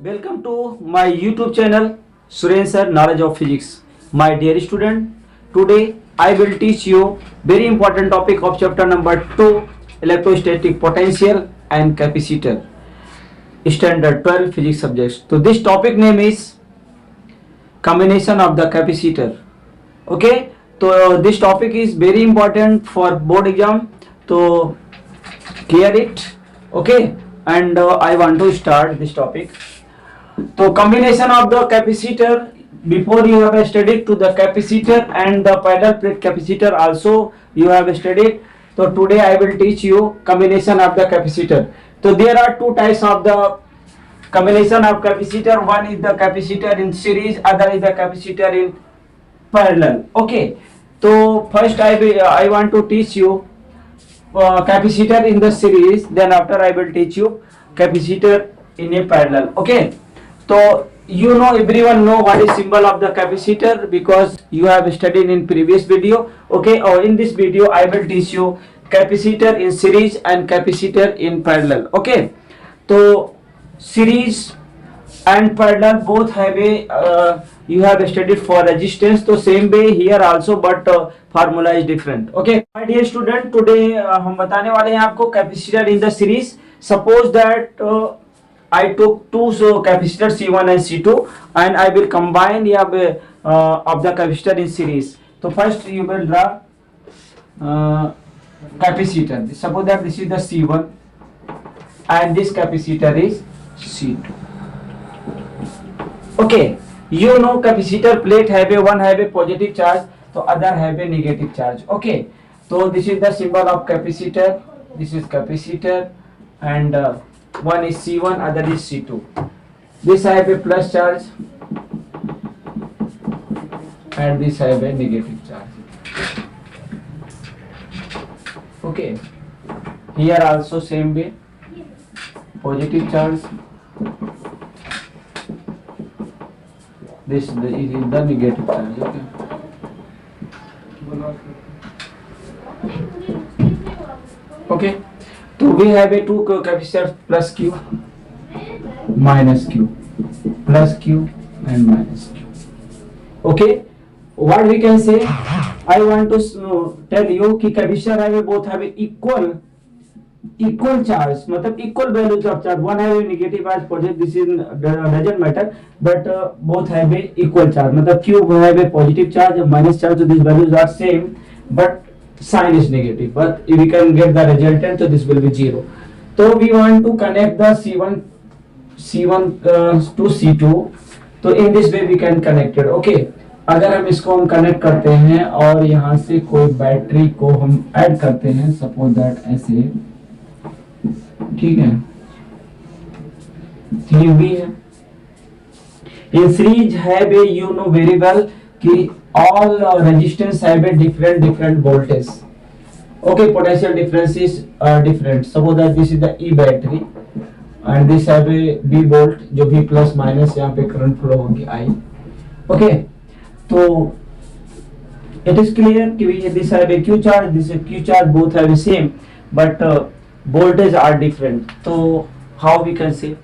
Welcome to my YouTube channel Suren Sir Knowledge of Physics. My dear student, today I will teach you very important topic of chapter number 2, electrostatic potential and capacitor, standard 12 physics subjects. So this topic name is combination of the capacitor. Okay, so this topic is very important for board exam, so clear it. Okay, and I want to start this topic. So combination of the capacitor, before you have studied to the capacitor and the parallel plate capacitor also you have studied. So today I will teach you combination of the capacitor. So there are two types of the combination of capacitor. One is the capacitor in series, other is the capacitor in parallel. Okay, so first I want to teach you capacitor in the series, then after I will teach you capacitor in a parallel. Okay, so you know, everyone know what is symbol of the capacitor because you have studied in previous video. Okay, or in this video I will teach you capacitor in series and capacitor in parallel. Okay, so series and parallel both have a you have studied for resistance, so same way here also, but formula is different. Okay, my dear student, today हम बताने वाले हैं आपको capacitor in the series. Suppose that I took two capacitor C1 and C2 and I will combine of the capacitor in series. So first you will draw capacitor. Suppose that this is the C1 and this capacitor is C2. Okay, you know capacitor plate have a one have a positive charge, so other have a negative charge. Okay, so this is the symbol of capacitor. This is capacitor and one is C1, other is C2. This have a plus charge and this have a negative charge. Okay, here also same way, positive charge, this is the negative charge. Okay, okay, so we have a two capacitors plus Q minus Q, plus Q and minus Q. Okay, what we can say, I want to tell you कि capacitor have both have equal charge, मतलब equal values of charge. One have a negative charge, positive, this is doesn't matter, but both have a equal charge. मतलब Q have a positive charge and minus charge, so these values are same, but sign is negative. But if we can get the resultant, so this will be 0. So we want to connect the C1 to C2. तो in this way we can connect it. Okay, अगर हम इसको हम connect करते हैं और यहाँ से कोई बैटरी को हम ऐड करते हैं, सपोज दैट ऐसे, ठीक है, 3V है. In series have a, you know very well कि all resistance have a different voltage. Okay, potential difference is different. Suppose that this is the E battery and this have a B volt, जो भी plus minus यहाँ पे current flow होगी I. Okay, तो it is clear कि this have a Q charge, this is Q charge, both have the same, but voltage are different. So how we can say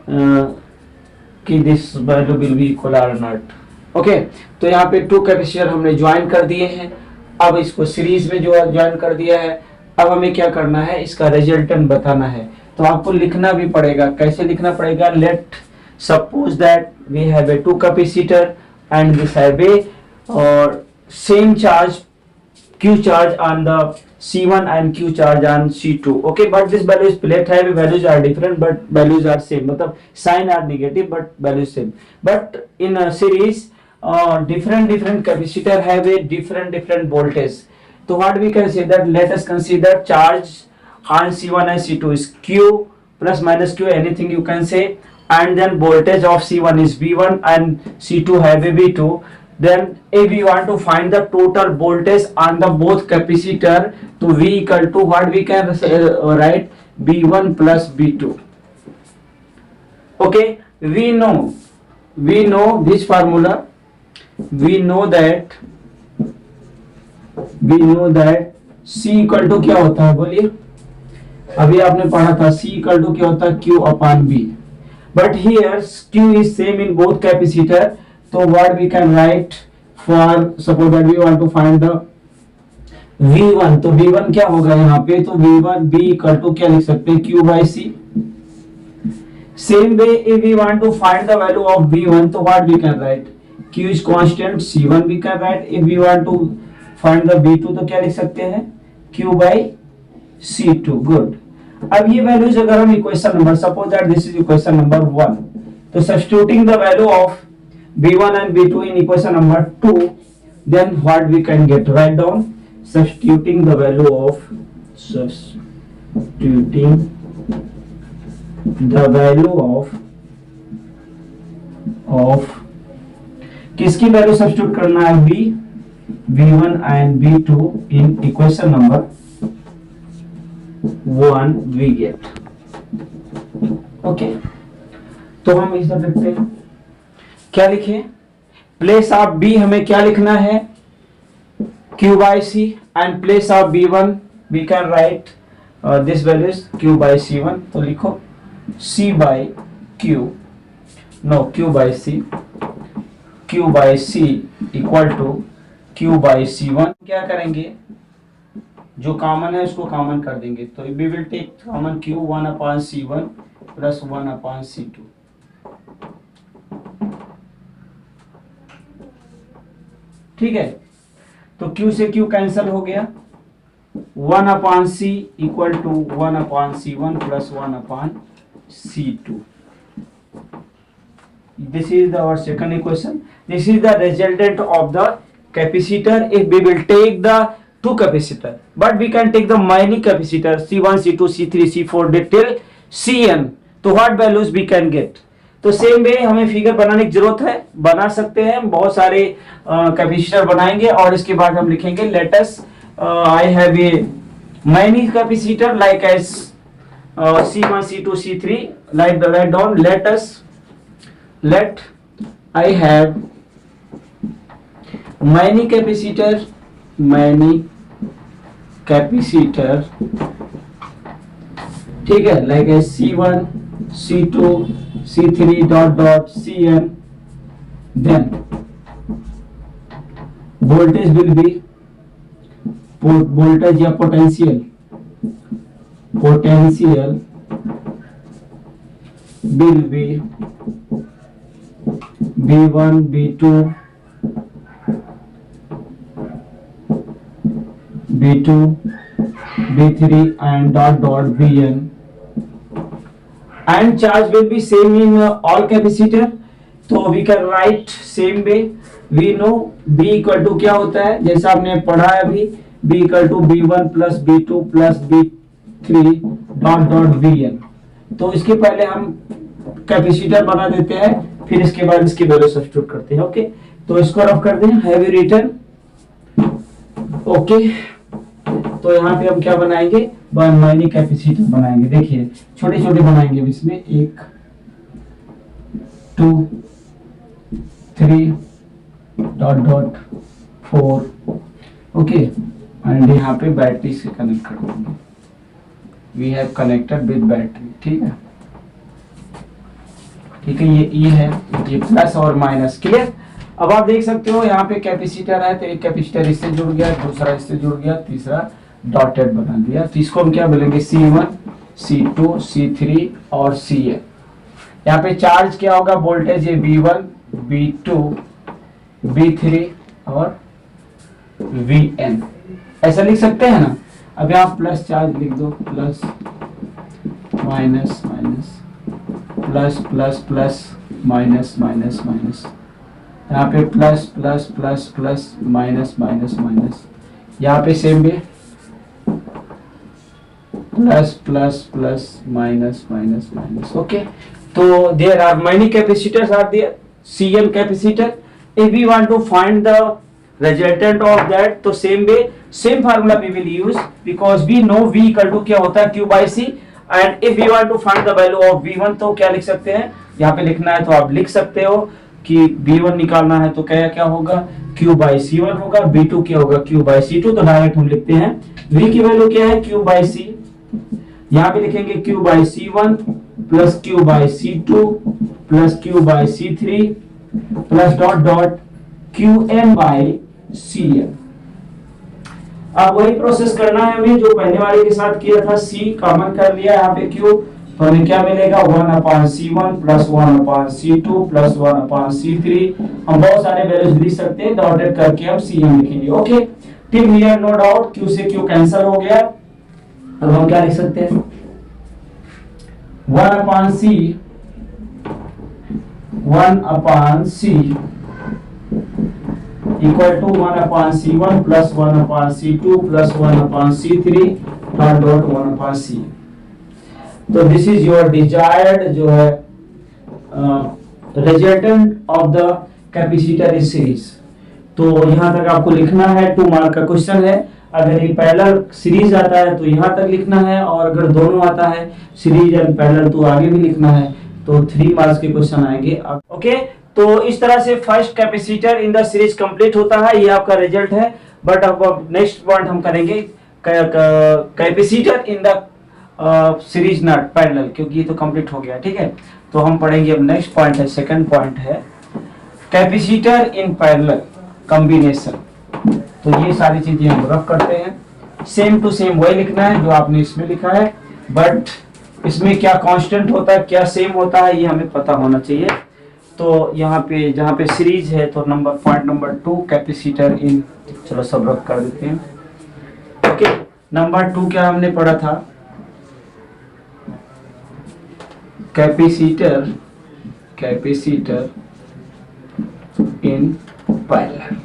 कि this value will be equal or not. Okay, तो यहाँ पे to capacitor हमने join कर दिए हैं. अब इसको सीरीज में जो ज्वाइन कर दिया है, अब हमें क्या करना है, इसका रिजल्टेंट बताना है. तो आपको लिखना भी पड़ेगा. कैसे लिखना पड़ेगा, let suppose that we have a two capacitor and this have a और same charge Q charge on the C1 and Q charge on C2. Okay, but this values plate have values are different but values are same. मतलब sign are negative but values same. But in a series different capacitor have a different voltage. So what we can say that, let us consider charge on C1 and C2 is Q plus minus Q, anything you can say, and then voltage of C1 is V1 and C2 have a V2. Then if we want to find the total voltage on the both capacitor, to V equal to what we can write, V1 plus V2. Okay, we know this formula. We know that C equal to क्या होता है बोलिए, अभी आपने पढ़ा था C equal to क्या होता है Q upon B, but here Q is same in both capacitor, तो what we can write for suppose that we want to find the V1, तो V1 क्या होगा यहाँ पे, तो V1 B इक्वल टू क्या लिख सकते हैं Q by C. Same way if we want to find the value of V1, तो what we can write, Q is constant, C1 we can write. If we want to find the V2 तो क्या लिख सकते हैं Q by C2. Good. अब ये values अगर हम equation number, suppose that this is equation number 1, तो substituting the value of V1 and V2 in equation number 2, then what we can get, write down substituting the value of किसकी value substitute करना है, V1 and V2 in equation number 1 we get. Okay, तो हम इसे लिखते हैं, क्या लिखे, प्लेस ऑफ B हमें क्या लिखना है Q by C, and place of B1 we can write this value is Q by C1, तो लिखो C by Q, no Q by C, Q by C equal to Q by C1. क्या करेंगे, जो common है उसको common कर देंगे, तो we will take common Q 1 upon C1 plus 1 upon C2. ठीक है, तो Q से Q कैंसिल हो गया, 1 upon C equal to 1 upon C1 plus 1 upon C2. This is our second equation. This is the resultant of the capacitor if we will take the two capacitor, but we can take the many capacitor C1, C2, C3, C4 till Cn. तो what values we can get? तो same वे हमें figure बनाने की जरूरत है, बना सकते हैं, बहुत सारे कैपेसिटर बनाएंगे और इसके बाद हम लिखेंगे let us I have a many capacitor like as C1, C2, C3, like the write down, let I have many capacitor ठीक है, like as C1, C2, C3 dot Cn, then voltage will be voltage या potential will be V1, V2, V3 and dot Vn, and charge will be same in all capacitor. तो we can write same way, we know B equal to क्या होता है, जैसा आपने पढ़ा है अभी, B equal to B1 plus B2 plus B3 dot Vn. तो इसके पहले हम कैपेसिटर बना देते हैं, फिर इसके बाद इसकी वैल्यू सब्स्टिट्यूट करते हैं. ओके, तो इसको रफ कर दें, हैव यू रिटन. ओके, तो यहाँ पे हम क्या बनाएंगे, मैनी कैपेसिटर बनाएंगे. देखिए छोटे छोटे बनाएंगे इसमें, 1 2 3 डॉट 4. ओके, एंड यहाँ पे बैटरी से कनेक्ट कर देंगे, we have connected with battery. ठीक है, ठीक है, ये है, ये प्लस और माइनस. क्लियर. अब आप देख सकते हो यहाँ पे कैपेसिटर है, तो एक कैपेसिटर इससे जुड़ गया, दूसरा इससे जुड़ गया, तीसरा डॉटेड बना दिया. तो इसको हम क्या बोलेंगे, C1, C2, C3 और Cn. यहाँ पे चार्ज क्या होगा, वोल्टेज है V1, V2, V3 और Vn. ऐसा लिख सकते हैं ना. अब यहाँ प्लस चार्ज लिख दो, plus minus minus, plus plus plus, minus minus minus, यहाँ पे plus plus plus plus, minus minus minus, यहाँ पे सेम भी plus plus plus, minus minus minus. Okay, तो there are many capacitors are there, Cn capacitor. If we want to find the resultant of that, तो same way same formula we will use, because we know V equal to क्या होता है, Q by C. And if we want to find the value of V1, तो क्या लिख सकते हैं, यहाँ पे लिखना है तो आप लिख सकते हो. कि V1 निकालना है तो क्या क्या होगा, Q बाई C1 होगा, V2 क्या होगा, Q बाई C2। तो डायरेक्ट हम लिखते हैं V की वैल्यू क्या है, Q बाई C। यहाँ पे लिखेंगे Q by C1 plus Q by C2 plus Q by C3 plus dot dot Qn by Cn। अब वही प्रोसेस करना है हमें जो पहले वाले के साथ किया था। C कॉमन कर लिया यहाँ पे Q, तो हमें क्या मिलेगा 1/C1 plus 1/C2 plus 1/C3। हम बहुत सारे वैल्यूज लिख सकते हैं, डॉटेड करके हम Cn लिखेंगे। Okay, till here no doubt, Q से Q कैंसिल हो गया। अब हम क्या लिख सकते हैं, 1/C equal to 1/C1 plus 1/C2 plus 1/C3 dot dot 1/C। तो दिस इज योर डिजायर्ड जो है resultant of the capacitor in series. तो यहां तक आपको लिखना है, 2 मार्क का क्वेश्चन है। अगर ये पैरेलल सीरीज आता है तो यहां तक लिखना है, और अगर दोनों आता है सीरीज एंड पैरेलल तो आगे भी लिखना है। तो 3 मार्क्स के क्वेश्चन आएंगे। ओके, तो इस तरह से first capacitor in the series complete होता है। ये आपका रिजल्ट है। बट अब नेक्स्ट पॉइंट हम करेंगे capacitor in the series not parallel, क्योंकि ये तो कंप्लीट हो गया। ठीक है, तो हम पढ़ेंगे अब नेक्स्ट पॉइंट है, सेकंड पॉइंट है कैपेसिटर इन पैरेलल कॉम्बिनेशन। तो ये सारी चीजें हम रफ करते हैं। सेम टू सेम वही लिखना है जो आपने इसमें लिखा है, बट इसमें क्या कांस्टेंट होता है, क्या सेम होता है, ये हमें पता होना चाहिए। तो यहाँ पे जहाँ पे सीरीज है तो पॉइंट नंबर 2 कैपेसिटर इन, चलो सब रख कर देते हैं। ओके, नंबर 2 क्या हमने पढ़ा था, कैपेसिटर इन पैरेलल।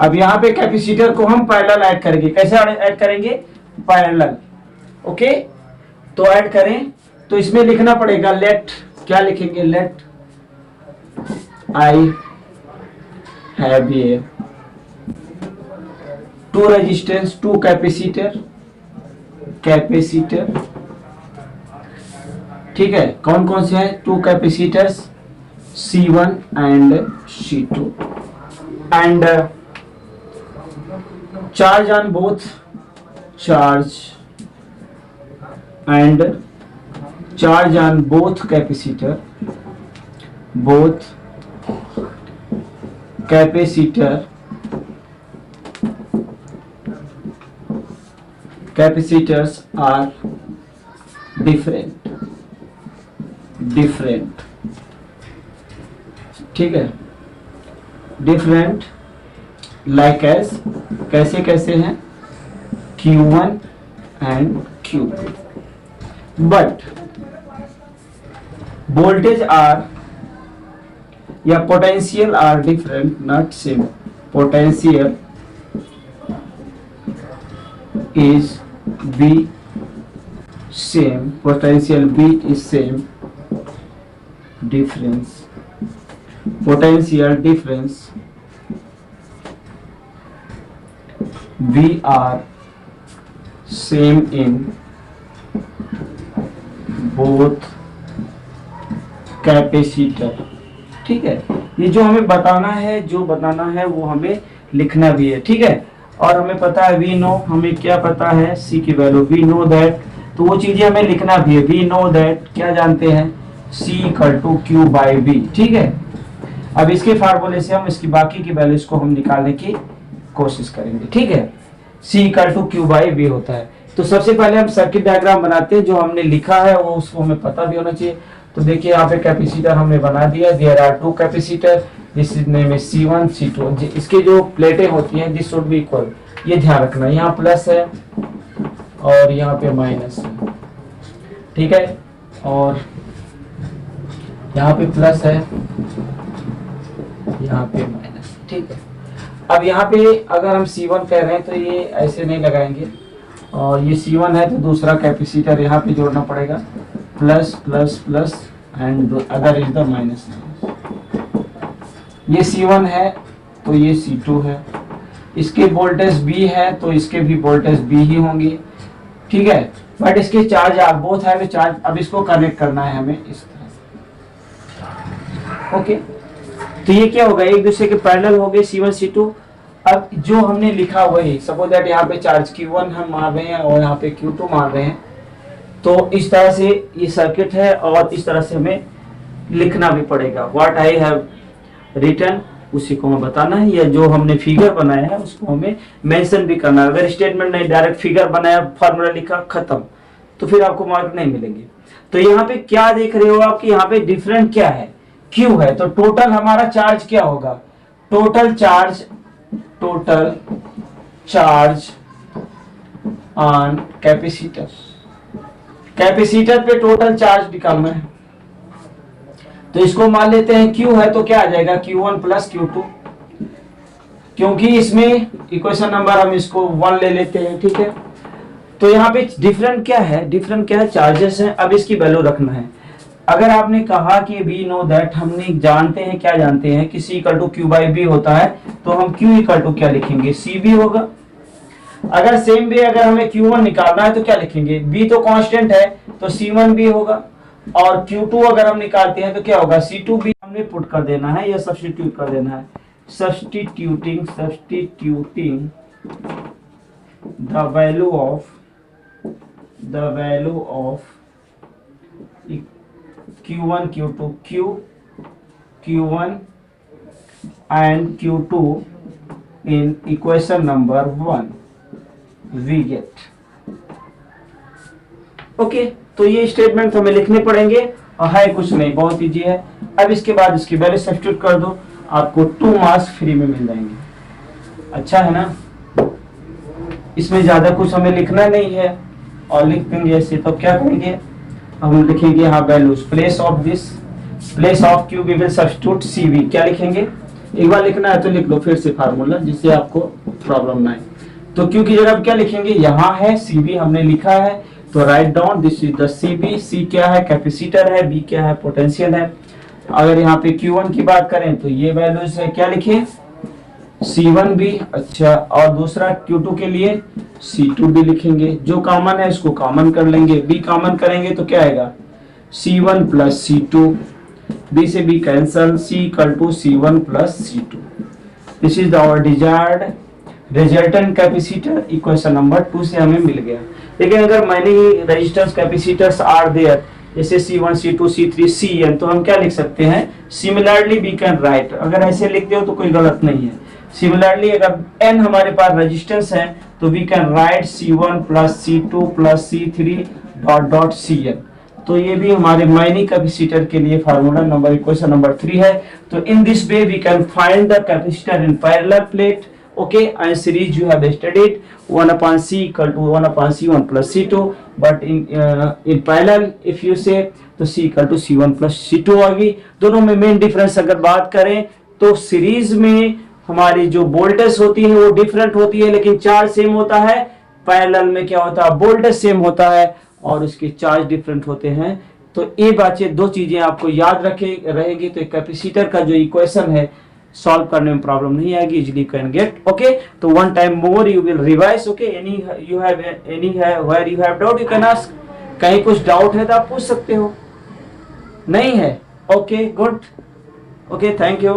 अब यहाँ पे कैपेसिटर को हम पैरेलल ऐड करेंगे। कैसे ऐड करेंगे, पैरेलल। ओके, तो ऐड करें तो इसमें लिखना पड़ेगा लेट, क्या लिखेंगे, let I have a 2 resistance 2 capacitor. ठीक है, कौन कौन से हैं 2 capacitors, C1 and C2 and charge on both, चार्ज on both capacitors are different। ठीक है, डिफरेंट लाइक एज, कैसे हैं, Q1 and Q2, but voltage are या potential are different, not same. Potential is B same, potential B is same, difference, potential difference V are same in both capacitor. ठीक है, ये जो हमें बताना है वो हमें लिखना भी है। ठीक है, और हमें पता है वी नो, हमें क्या पता है, सी की वैल्यू, वी नो दैट, तो वो चीजें हमें लिखना भी है। वी नो दैट क्या जानते हैं, C equal to Q by V। ठीक है, अब इसके फार्मूले से हम इसकी बाकी की वैल्यूज को हम निकालने की कोशिश करेंगे। ठीक है, C equal to Q by V होता है। तो सबसे पहले हम सर्किट डायग्राम बनाते हैं, जो हमने लिखा है वो उसको हमें पता भी होना चाहिए। तो देखिए यहाँ पे कैपेसिटर हमने बना दिया, there are 2 capacitor, this name is C1 C2। इसके जो प्लेटें होती हैं दिस शुड बी इक्वल, ये ध्यान रखना, यहाँ प्लस है और यहाँ पे माइनस है। ठीक है, और यहाँ पे प्लस है, यहाँ पे माइनस। ठीक है, अब यहाँ पे अगर हम C1 कह रहे हैं तो ये ऐसे नहीं लगाएंगे, और ये C1 है तो दूसरा कैपेसिटर यहाँ पे जोड़ना पड़ेगा, plus plus plus and other is the minus. ये C1 है तो ये C2 है, इसके वोल्टेज B है तो इसके भी वोल्टेज B ही होंगे। ठीक है, बट इसके चार्ज बोथ है चार्ज। अब इसको कनेक्ट करना है हमें इस तरह। ओके, तो ये क्या होगा, एक दूसरे के पैरेलल हो गए C1 C2। अब जो हमने लिखा वही, सपोज दैट यहाँ पे चार्ज Q1 हम मार रहे हैं और यहाँ पे Q2 मार रहे हैं, तो इस तरह से ये सर्किट है और इस तरह से हमें लिखना भी पड़ेगा। व्हाट आई हैव रिटन उसी को हमें बताना है, या जो हमने फिगर बनाया है उसको हमें मेंशन भी करना है। अगर स्टेटमेंट नहीं, डायरेक्ट फिगर बनाया, फार्मूला लिखा, खत्म, तो फिर आपको मार्क नहीं मिलेंगे। तो यहाँ पे क्या देख रहे हो आप कि यहाँ पे डिफरेंट क्या है, Q है, तो टोटल हमारा चार्ज क्या होगा, total charge on capacitor, capacitor पे टोटल चार्ज निकालना है। तो इसको मान लेते हैं Q है, तो क्या आ जाएगा Q1 प्लस Q2, क्योंकि इसमें इक्वेशन नंबर हम इसको 1 ले लेते हैं, ठीक है। तो यहाँ पे डिफरेंट क्या है, चार्जेस हैं। अब इसकी वैल्यू रखना है। अगर आपने कहा कि वी नो दैट, हमने जानते हैं, क्या जानते हैं कि C equal to Q by B होता है, तो हम Q इक्वल टू क्या लिखेंगे, CB होगा। अगर सेम वे अगर हमें Q1 निकालना है तो क्या लिखेंगे, B तो कांस्टेंट है तो C1B होगा, और Q2 अगर हम निकालते हैं तो क्या होगा, C2B हमने पुट कर देना है या सब्स्टिट्यूट कर देना है। Substituting the value of Q1 Q2 Q1 and Q2 in equation number 1 we get। Okay, तो ये स्टेटमेंट हमें लिखने पड़ेंगे और है कुछ नहीं, बहुत इजी है। अब इसके बाद इसकी वैल्यू सब्स्टिट्यूट कर दो, आपको 2 मार्क्स फ्री में मिल जाएंगे। अच्छा है ना, इसमें ज्यादा कुछ हमें लिखना नहीं है, और लिख देंगे ऐसे। तो क्या करेंगे, हम लिखेंगे यहाँ values, place of Q we will substitute CV। क्या लिखेंगे, एक बार लिखना है तो लिख लो फिर से फार्मूला, जिससे आपको प्रॉब्लम ना आए। तो Q की जगह क्या लिखेंगे, यहाँ है CV हमने लिखा है, तो write down this is the CB। C क्या है, कैपेसिटर है, B क्या है, पोटेंशियल है। अगर यहाँ पे Q1 की बात करें तो ये वैल्यूज है, क्या लिखे, C1B। अच्छा, और दूसरा Q2 के लिए C2B लिखेंगे। जो कॉमन है उसको कॉमन कर लेंगे, B कॉमन करेंगे तो क्या आएगा, C1 प्लस C2, B से B cancel, C equal to C1 plus C2। This is our desired resultant capacitor, equation number 2 से हमें मिल गया। लेकिन अगर मैंने रेजिस्टेंस कैपेसिटर्स आर देयर, जैसे C1 C2 C3 Cn, तो हम क्या लिख सकते हैं, सिमिलरली वी कैन राइट। अगर ऐसे लिख दो तो कोई गलत नहीं है। सिमिलरली अगर n हमारे पास रेजिस्टेंस है तो we can write C1 plus C2 plus C3 dot dot Cn। तो ये भी हमारे माइनी कैपेसिटर के लिए फार्मूला नंबर, इक्वेशन नंबर 3 है। तो in this way we can find the capacitor in parallel plate, okay, and series you have studied 1 upon C equal to 1 upon C1 plus C2, but in parallel if you say तो C equal to C1 plus C2 होगी। दोनों में main difference अगर बात करें तो series में हमारी जो वोल्टेज होती है वो डिफरेंट होती है, लेकिन चार्ज सेम होता है। पैरेलल में क्या होता है, वोल्टेज सेम होता है और उसके चार्ज डिफरेंट होते हैं। तो ये बातें, दो चीजें आपको याद रहेगी। तो कैपेसिटर का जो इक्वेशन है सॉल्व करने में प्रॉब्लम नहीं आएगी, इजीली कैन गेट। ओके, तो one time more you will revise. Okay, any you have where you have doubt you can ask. कहीं कुछ डाउट है तो आप पूछ सकते हो, नहीं है, okay good, okay thank you.